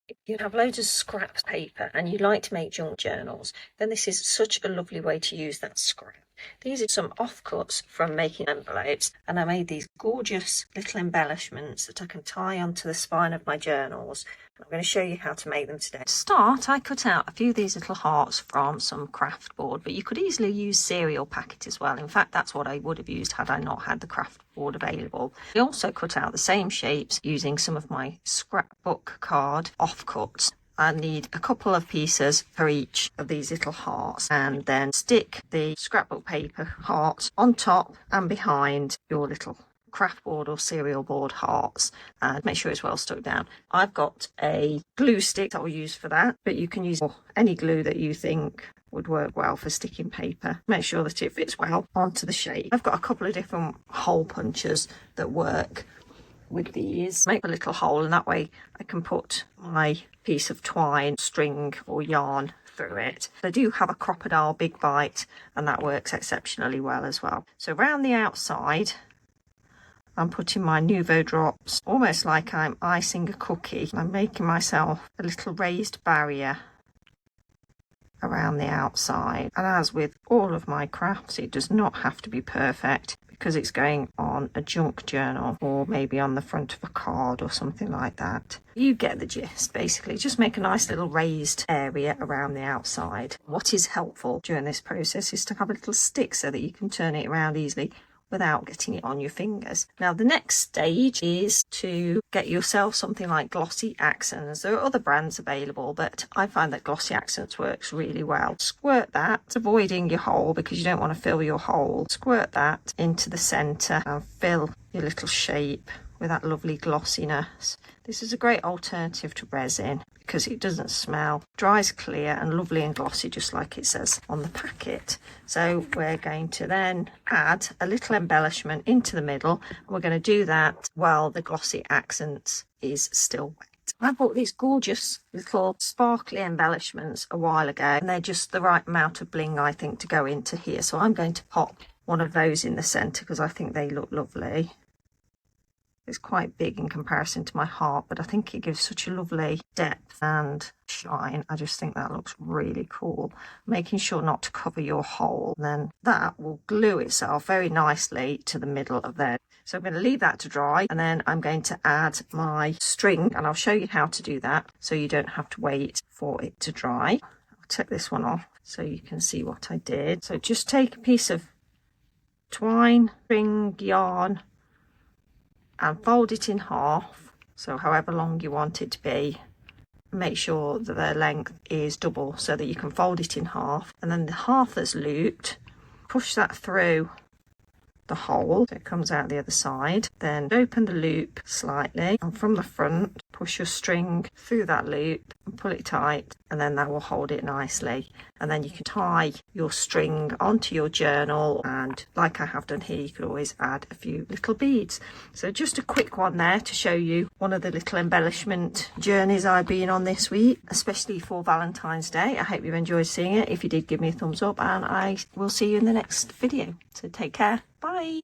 If you have loads of scrap paper and you like to make junk journals, then this is such a lovely way to use that scrap. These are some offcuts from making envelopes, and I made these gorgeous little embellishments that I can tie onto the spine of my journals. I'm going to show you how to make them today. To start, I cut out a few of these little hearts from some craft board, but you could easily use cereal packet as well. In fact, that's what I would have used had I not had the craft board available. I also cut out the same shapes using some of my scrapbook card offcuts. I need a couple of pieces for each of these little hearts, and then stick the scrapbook paper heart on top and behind your little craft board or cereal board hearts, and make sure it's well stuck down. I've got a glue stick that I'll use for that, but you can use any glue that you think would work well for sticking paper. Make sure that it fits well onto the shape. I've got a couple of different hole punchers that work with these. Make a little hole, and that way I can put my piece of twine, string or yarn through it. They do have a crocodile big bite, and that works exceptionally well as well. So around the outside I'm putting my Nuvo drops, almost like I'm icing a cookie. I'm making myself a little raised barrier around the outside, and as with all of my crafts, it does not have to be perfect because it's going on a junk journal or maybe on the front of a card or something like that. You get the gist. Basically, just make a nice little raised area around the outside. What is helpful during this process is to have a little stick so that you can turn it around easily without getting it on your fingers. Now the next stage is to get yourself something like Glossy accents. There are other brands available, but I find that Glossy accents works really well. Squirt that, avoiding your hole because you don't want to fill your hole. Squirt that into the center and fill your little shape with that lovely glossiness. This is a great alternative to resin because it doesn't smell, dries clear and lovely and glossy, just like it says on the packet. So we're going to then add a little embellishment into the middle, and we're going to do that while the Glossy accent is still wet. I bought these gorgeous little sparkly embellishments a while ago, and they're just the right amount of bling, I think, to go into here. So I'm going to pop one of those in the center because I think they look lovely. It's quite big in comparison to my heart, but I think it gives such a lovely depth and shine. I just think that looks really cool. Making sure not to cover your hole, then that will glue itself very nicely to the middle of there. So I'm going to leave that to dry, and then I'm going to add my string, and I'll show you how to do that so you don't have to wait for it to dry. I'll take this one off so you can see what I did. So just take a piece of twine, string, yarn, and fold it in half, so however long you want it to be. Make sure that the length is double so that you can fold it in half, and then the half that's looped, push that through the hole so it comes out the other side. Then open the loop slightly, and from the front push your string through that loop and pull it tight, and then that will hold it nicely. And then you can tie your string onto your journal, and like I have done here, you could always add a few little beads. So just a quick one there to show you one of the little embellishment journeys I've been on this week, especially for Valentine's Day. I hope you've enjoyed seeing it. If you did, give me a thumbs up, and I will see you in the next video. So take care. Bye.